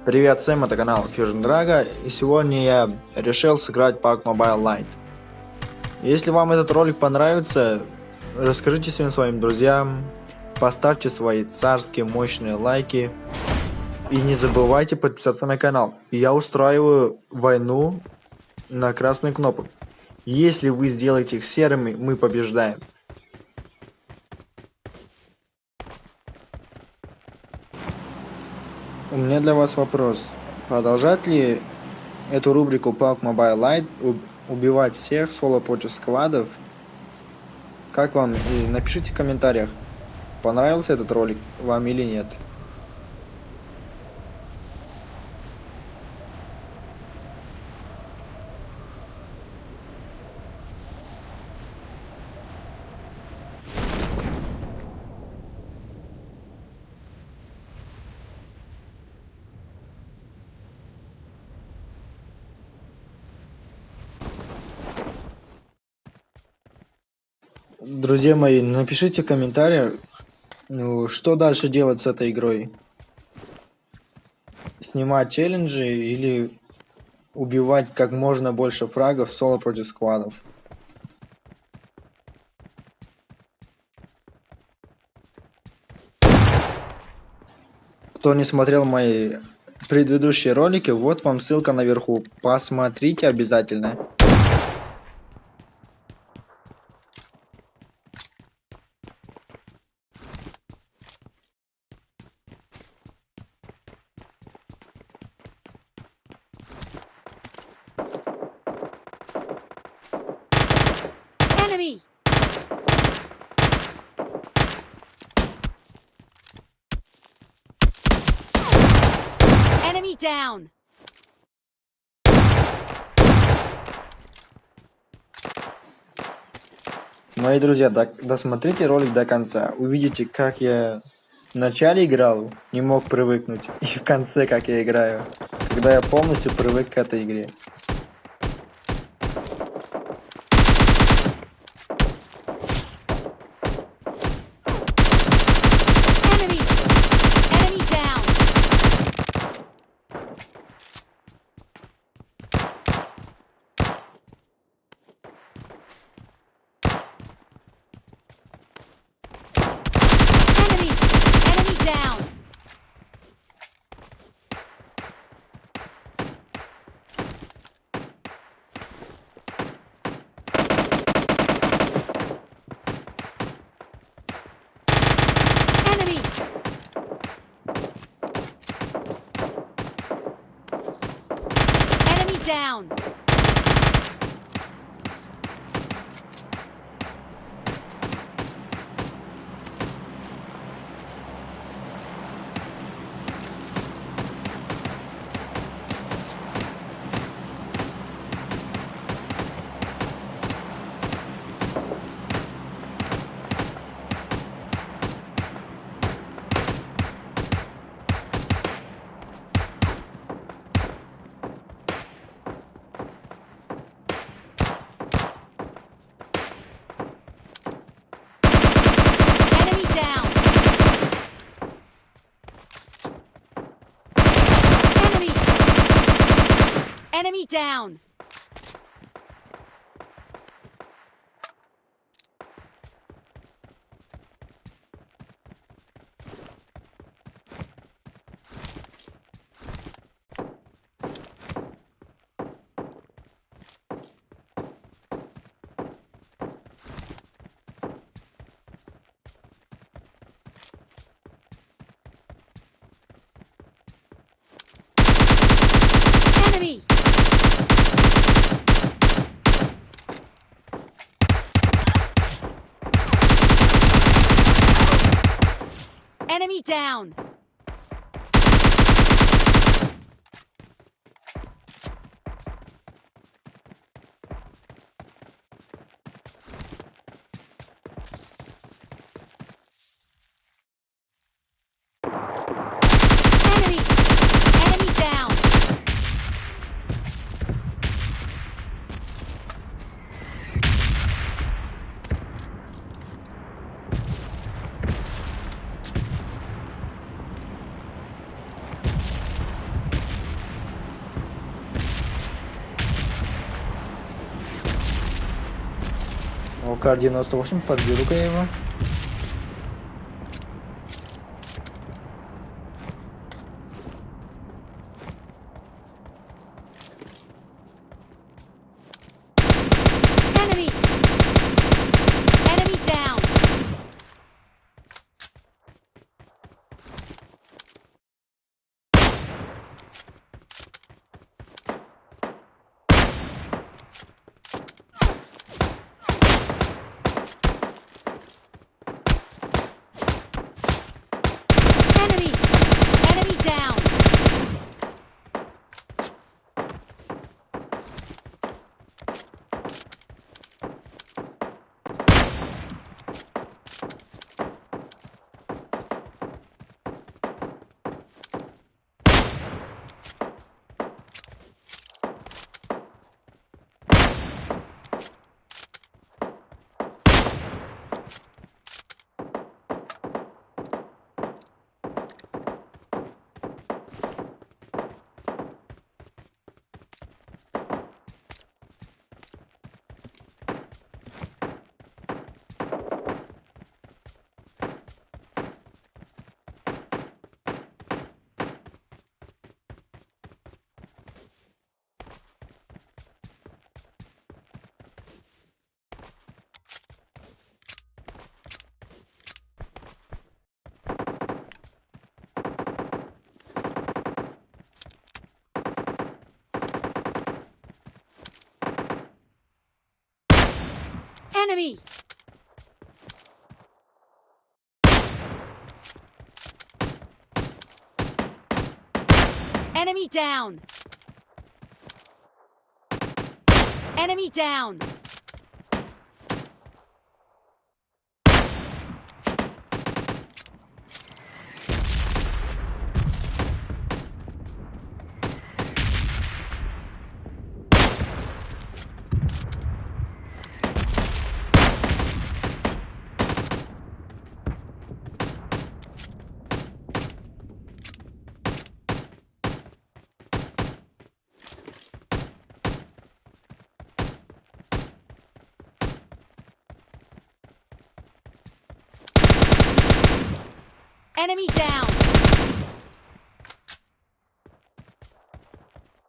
Привет всем, это канал Fusion Drago, и сегодня я решил сыграть PUBG Mobile Lite. Если вам этот ролик понравится, расскажите всем своим друзьям, поставьте свои царские мощные лайки и не забывайте подписаться на канал. Я устраиваю войну на красный кнопок. Если вы сделаете их серыми, мы побеждаем. У меня для вас вопрос. Продолжать ли эту рубрику PUBG Mobile Lite убивать всех соло против сквадов? Как вам? И напишите в комментариях, понравился этот ролик вам или нет. Друзья мои, напишите в комментариях, что дальше делать с этой игрой. Снимать челленджи или убивать как можно больше фрагов соло против сквадов. Кто не смотрел мои предыдущие ролики, вот вам ссылка наверху. Посмотрите обязательно. Enemy! Enemy down! Мои друзья, досмотрите ролик до конца. Увидите, как я в начале играл, не мог привыкнуть, и в конце, как я играю, когда я полностью привык к этой игре. Enemy! Enemy down! Enemy! Enemy down! Enemy! Enemy down! Enemy down! Enemy! Enemy down! Enemy! Enemy down! Enemy! Enemy down! ОК 98, подберу-ка я его. Enemy! Enemy down! Enemy! Enemy down! Enemy! Enemy down! Enemy down! Enemy down! Enemy down!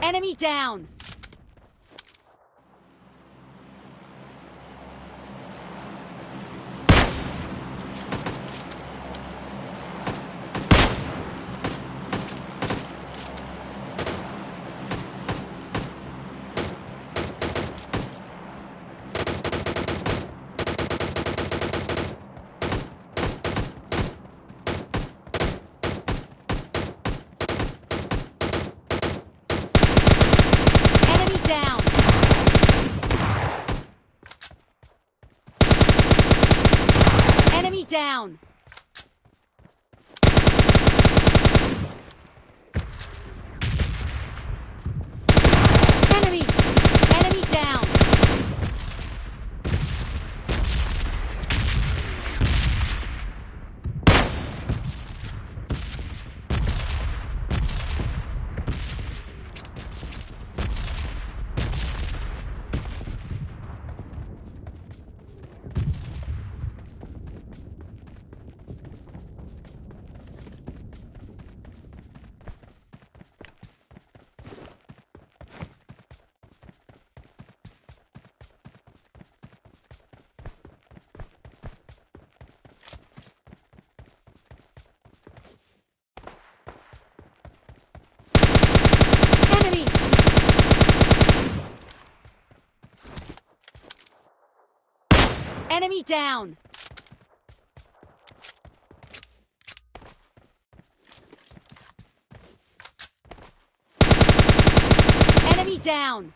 Enemy down! Enemy down! Enemy! Enemy down! down! Enemy down!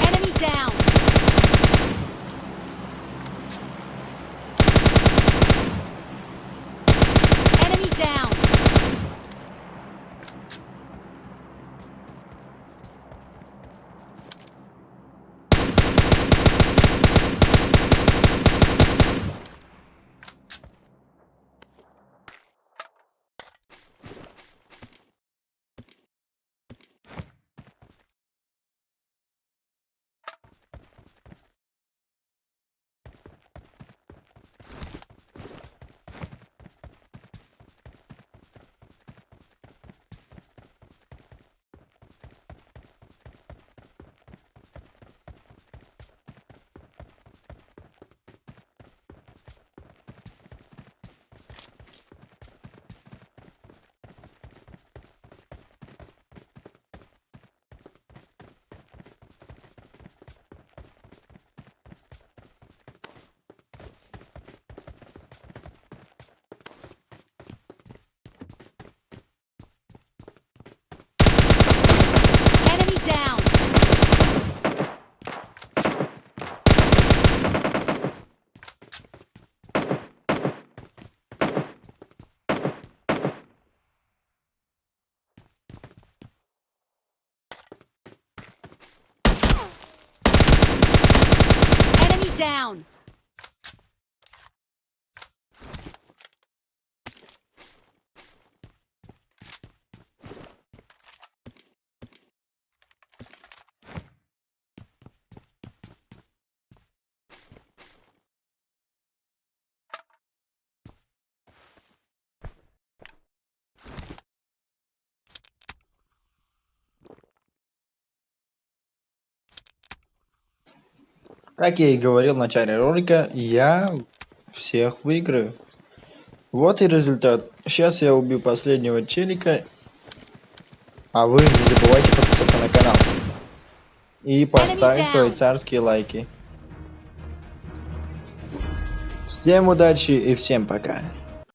Enemy down! Enemy down! Enemy down! Enemy down! Как я и говорил в начале ролика, я всех выиграю. Вот и результат. Сейчас я убил последнего челика. А вы не забывайте подписаться на канал. И поставить свои царские лайки. Всем удачи и всем пока.